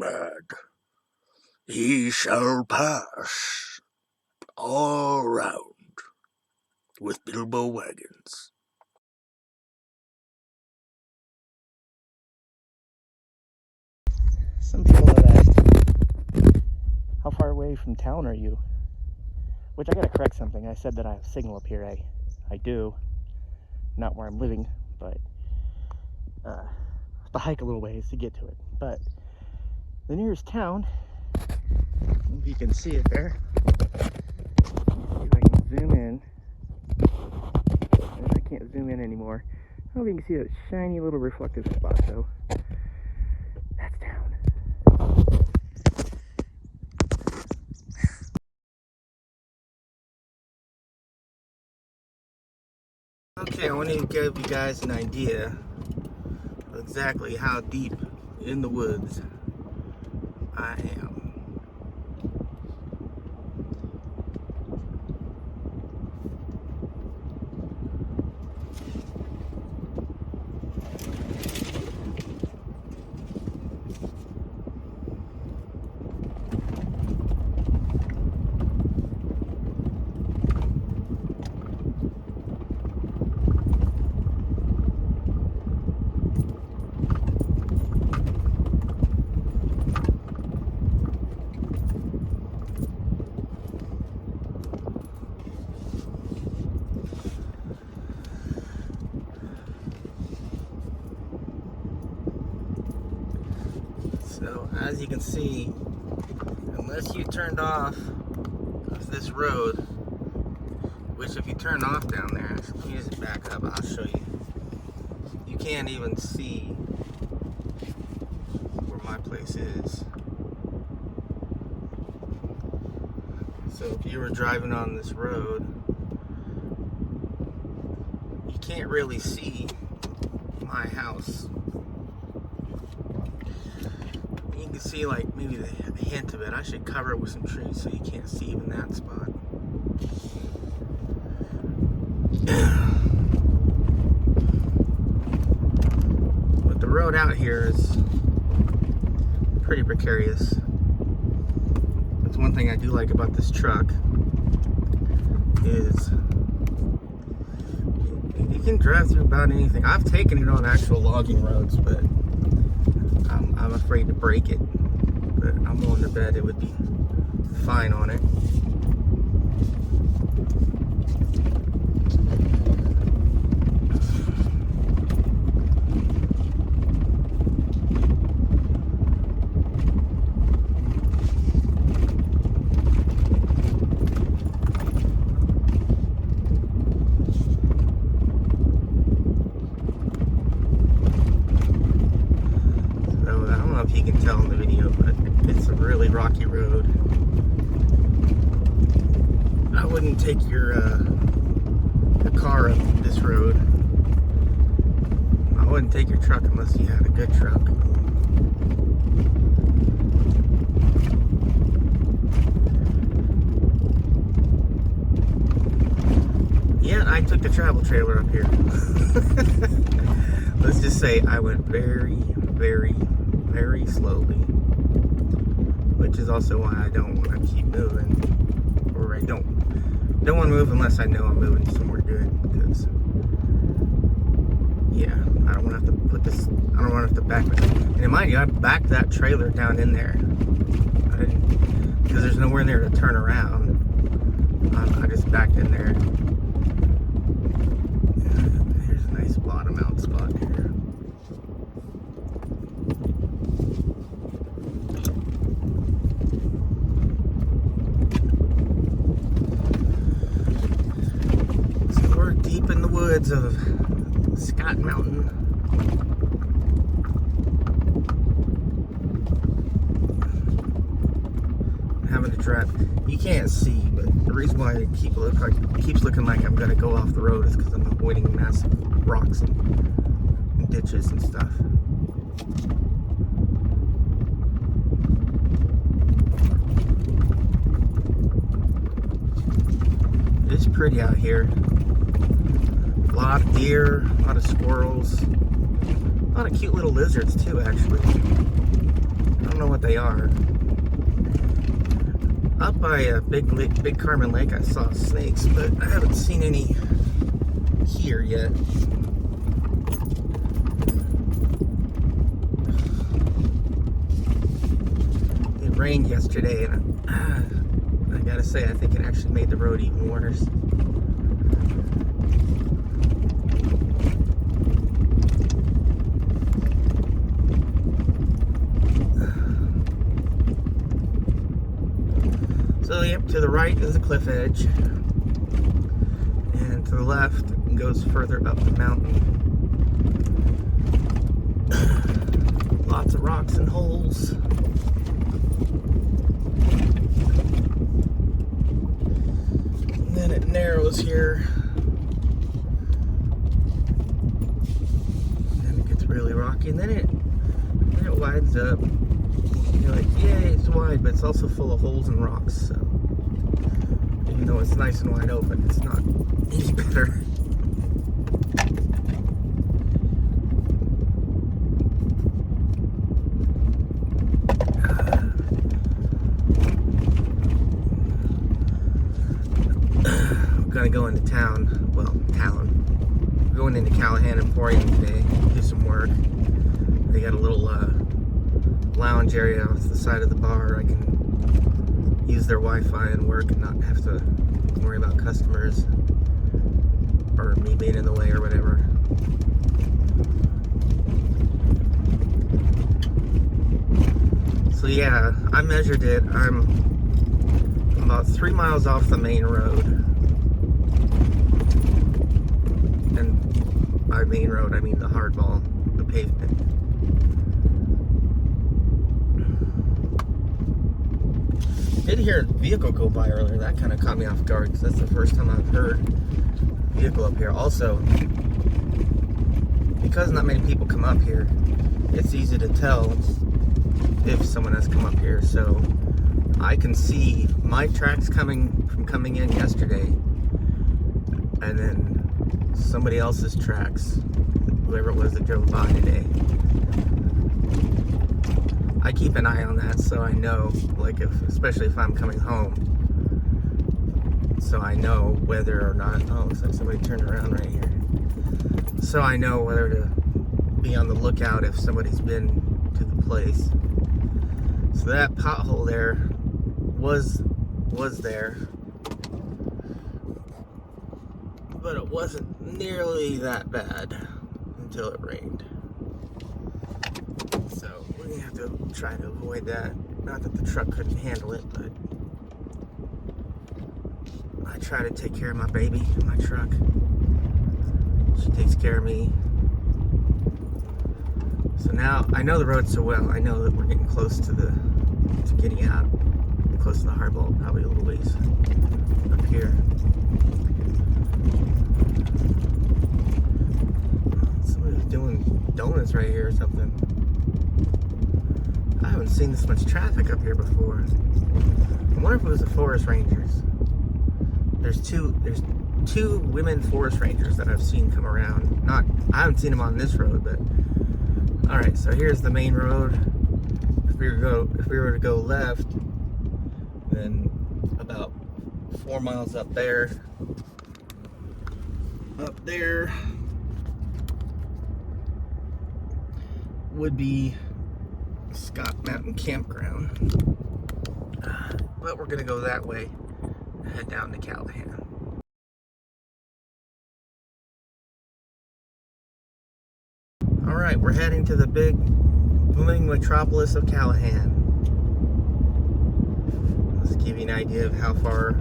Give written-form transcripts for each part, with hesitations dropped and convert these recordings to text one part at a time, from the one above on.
Nomad. He shall pass all round with Bilbo wagons. Some people have asked, how far away from town are you? Which I gotta correct something. I said that I have signal up here. I do. Not where I'm living, but I have to hike a little ways to get to it. But the nearest town, I don't know if you can see it there. See if I can zoom in. I can't zoom in anymore. I don't know if you can see that shiny little reflective spot though. That's town. Okay, I want to give you guys an idea of exactly how deep in the woods I am. So as you can see, unless you turned off this road, which if you turn off down there, let me just back up, I'll show you. You can't even see where my place is. So if you were driving on this road, you can't really see my house. You can see like maybe the hint of it. I should cover it with some trees so you can't see even that spot. But the road out here is pretty precarious. That's one thing I do like about this truck is you can drive through about anything. I've taken it on actual logging roads, but I'm afraid to break it. But I'm willing to bet it would be fine on it. If you can tell in the video, but it's a really rocky road. I wouldn't take your car up this road. I wouldn't take your truck unless you had a good truck. Yeah, I took the travel trailer up here. Let's just say I went very slowly, which is also why I don't want to keep moving, or I don't want to move unless I know I'm moving somewhere good, because yeah, I don't want to have to put this, I don't want to have to back it. And mind you, I backed that trailer down in there, because there's nowhere in there to turn around. I just backed in there. Here's a nice bottom out spot here. Deep in the woods of Scott Mountain. Having to drive. You can't see, but the reason why it keeps looking like I'm gonna go off the road is because I'm avoiding massive rocks and ditches and stuff. It's pretty out here. A lot of deer, a lot of squirrels, a lot of cute little lizards too, actually. I don't know what they are. Up by Big Carmen Lake, I saw snakes, but I haven't seen any here yet. It rained yesterday, and I gotta say, I think it actually made the road even worse. So, yep, to the right is the cliff edge, and to the left goes further up the mountain. Lots of rocks and holes. And then it narrows here. And it gets really rocky, and then it widens up. You're like, yay, it's wide, but it's also full of holes and rocks, so even though it's nice and wide open, it's not any better. We're gonna go into town. Well, we're going into Callahan Emporium today, do some work. They got a little lounge area off the side of the bar. I can use their Wi-Fi and work and not have to worry about customers or me being in the way or whatever. So yeah, I measured it. I'm about 3 miles off the main road. And by main road, I mean the hardball, the pavement. I did hear a vehicle go by earlier. That kind of caught me off guard because that's the first time I've heard a vehicle up here. Also, because not many people come up here, it's easy to tell if someone has come up here. So I can see my tracks coming in yesterday, and then somebody else's tracks, whoever it was that drove by today. I keep an eye on that so I know, like, especially if I'm coming home, so I know whether or not, oh, looks like somebody turned around right here, so I know whether to be on the lookout if somebody's been to the place. So that pothole there was there, but it wasn't nearly that bad until it rained. So we're gonna have to try to avoid that. Not that the truck couldn't handle it, but I try to take care of my baby, my truck. She takes care of me. So now I know the road so well. I know that we're getting close to getting out, close to the hardball, probably a little ways up here. Somebody's doing donuts right here or something. I haven't seen this much traffic up here before. I wonder if it was the forest rangers. There's two women forest rangers that I've seen come around. I haven't seen them on this road, but all right. So here's the main road. If we were to go left, then about 4 miles up there would be Scott Mountain Campground, but we're gonna go that way and head down to Callahan. All right, we're heading to the big booming metropolis of Callahan. Let's give you an idea of how far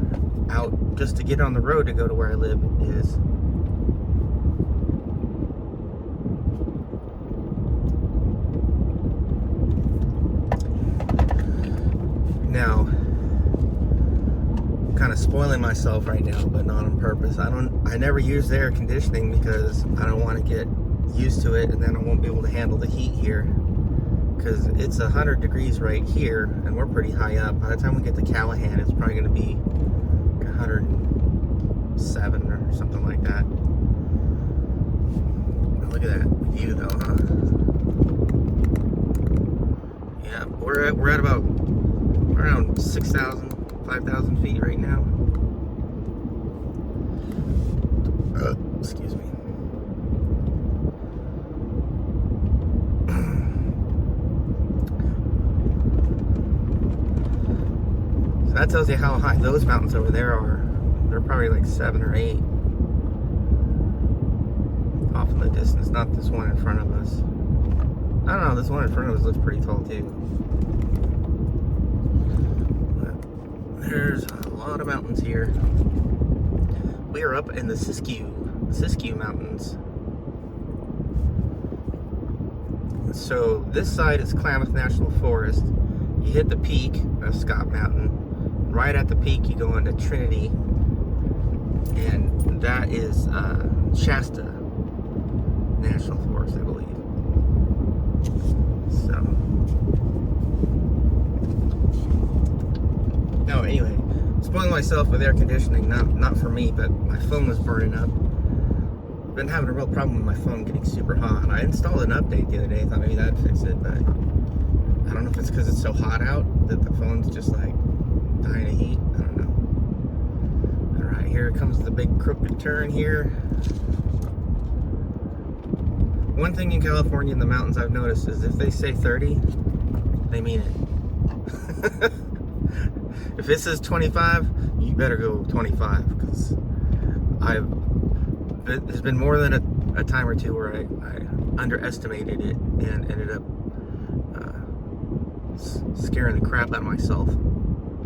out just to get on the road to go to where I live is. Now, I'm kind of spoiling myself right now, but not on purpose. I never use the air conditioning because I don't want to get used to it and then I won't be able to handle the heat here, because it's 100 degrees right here and we're pretty high up. By the time we get to Callahan, it's probably going to be 107 or something like that. Look at that view though, huh? Yeah, we're at about around 6,000, 5,000 feet right now. Excuse me. So that tells you how high those mountains over there are. They're probably like 7 or 8 off in the distance. Not this one in front of us. I don't know, this one in front of us looks pretty tall too. But there's a lot of mountains here. We are up in the Siskiyou Mountains. So this side is Klamath National Forest. You hit the peak of Scott Mountain. Right at the peak you go into Trinity, and that is Shasta National Forest, I believe. So, no, anyway, spoiling myself with air conditioning, not for me, but my phone was burning up. I've been having a real problem with my phone getting super hot. I installed an update the other day, thought maybe that'd fix it, but I don't know if it's because it's so hot out that the phone's just like dying of heat. I don't know. Alright, here comes the big crooked turn here. One thing in California in the mountains I've noticed is if they say 30, they mean it. If it says 25, you better go 25, because there's been more than a time or two where I underestimated it and ended up scaring the crap out of myself,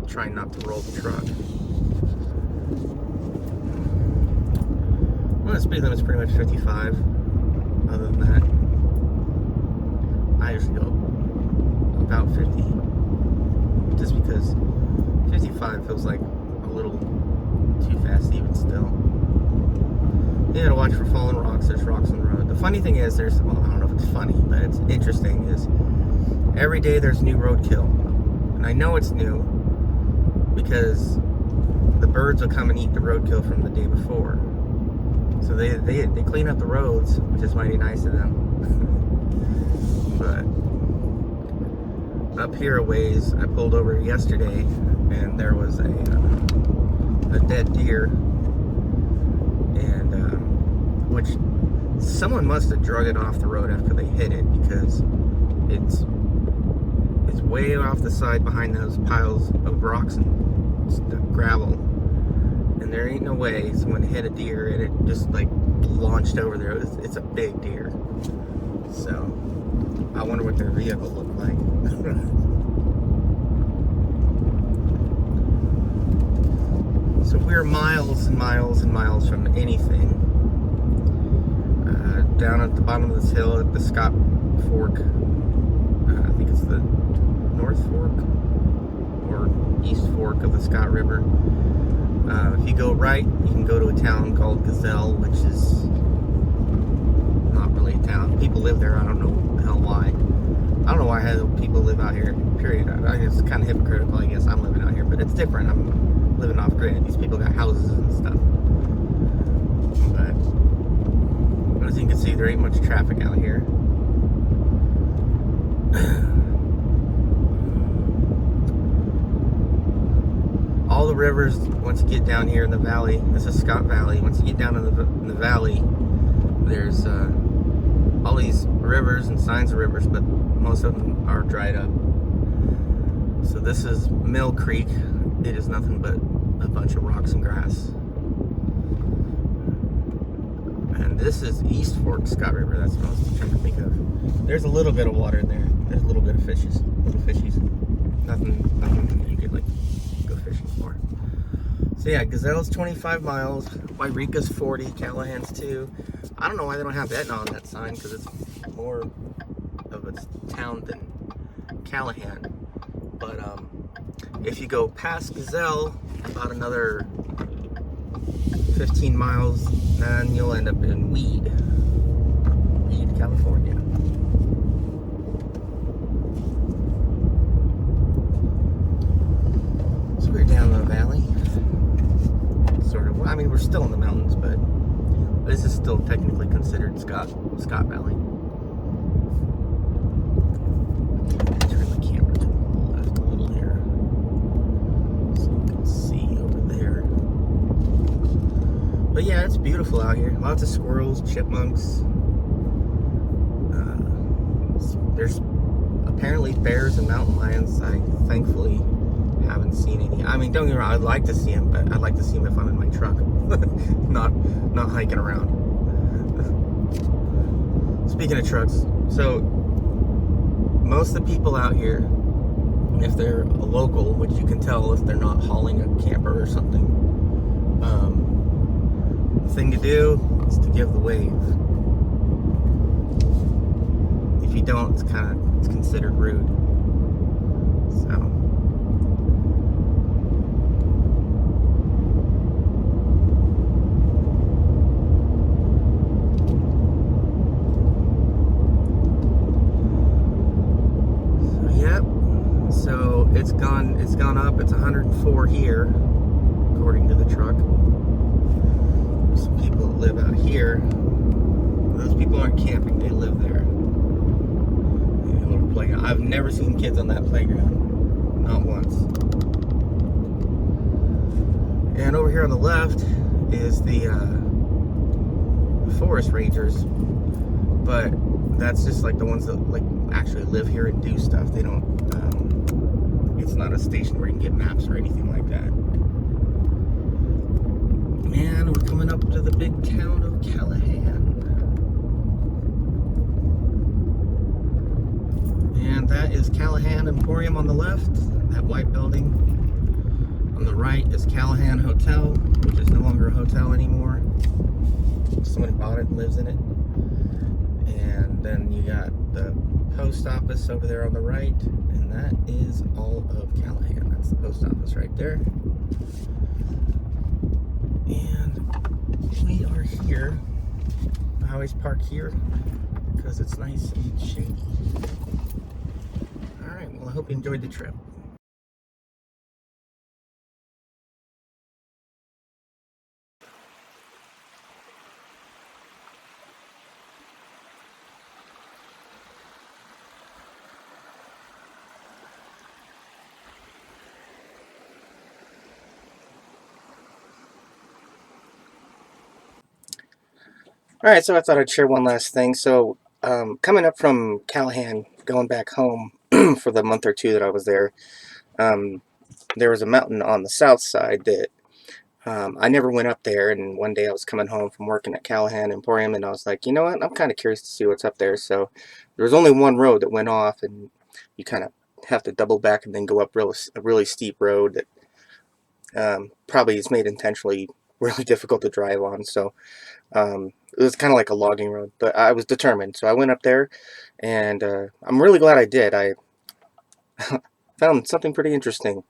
trying not to roll the truck. Well, the speed limit's pretty much 55. Other than that, I usually go about 50, just because 55 feels like a little too fast even still. You gotta watch for fallen rocks. There's rocks on the road. The funny thing is, well, I don't know if it's funny, but it's interesting, is every day there's new roadkill. And I know it's new because the birds will come and eat the roadkill from the day before. So they clean up the roads, which is mighty nice of them. But up here a ways, I pulled over yesterday and there was a dead deer, and which someone must have drug it off the road after they hit it, because it's way off the side behind those piles of rocks and gravel. And there ain't no way someone hit a deer and it just like launched over there. It's a big deer. So I wonder what their vehicle looked like. So we're miles and miles and miles from anything. Down at the bottom of this hill at the Scott Fork. I think it's the North Fork or East Fork of the Scott River. If you go right, you can go to a town called Gazelle, which is not really a town. People live there. I don't know the hell why. I don't know why people live out here, period. I guess it's kind of hypocritical, I guess. I'm living out here, but it's different. I'm living off grid. These people got houses and stuff. But as you can see, there ain't much traffic out here. All the rivers, once you get down here in the valley, this is Scott Valley, once you get down in the valley, there's all these rivers and signs of rivers, but most of them are dried up. So this is Mill Creek. It is nothing but a bunch of rocks and grass. And this is East Fork Scott River. That's what I was trying to think of. There's a little bit of water there. There's a little bit of little fishies. Nothing you could like go fishing for. So yeah, Gazelle's 25 miles. Wairika's 40. Callahan's 2. I don't know why they don't have Etna on that sign, because it's more of a town than Callahan. But if you go past Gazelle about another 15 miles, then you'll end up in Weed, California. So we're down the valley, sort of. I mean, we're still in the mountains, but this is still technically considered Scott Valley. Turn the camera. But yeah, it's beautiful out here. Lots of squirrels, chipmunks. There's apparently bears and mountain lions. I thankfully haven't seen any. I mean, don't get me wrong, I'd like to see them, but I'd like to see them if I'm in my truck, not hiking around. Speaking of trucks, so most of the people out here, if they're a local, which you can tell if they're not hauling a camper or something, the thing to do is to give the wave. If you don't, it's considered rude. So yep. So it's gone up. It's 104 here, according to the truck. Some people that live out here. Those people aren't camping, they live there. Maybe a little playground. I've never seen kids on that playground. Not once. And over here on the left is the forest rangers. But that's just like the ones that like actually live here and do stuff. They don't, it's not a station where you can get maps or anything like that. And we're coming up to the big town of Callahan. And that is Callahan Emporium on the left, that white building. On the right is Callahan Hotel, which is no longer a hotel anymore. Someone bought it and lives in it. And then you got the post office over there on the right, and that is all of Callahan. That's the post office right there. And we are here. I always park here because it's nice and shady. Alright, well I hope you enjoyed the trip. Alright, so I thought I'd share one last thing. So, coming up from Callahan, going back home for the month or two that I was there, there was a mountain on the south side that I never went up there. And one day I was coming home from working at Callahan Emporium, and I was like, you know what? I'm kind of curious to see what's up there. So there was only one road that went off, and you kind of have to double back and then go up a really steep road that probably is made intentionally really difficult to drive on. So it was kind of like a logging road, but I was determined. So I went up there, and I'm really glad I did. I found something pretty interesting.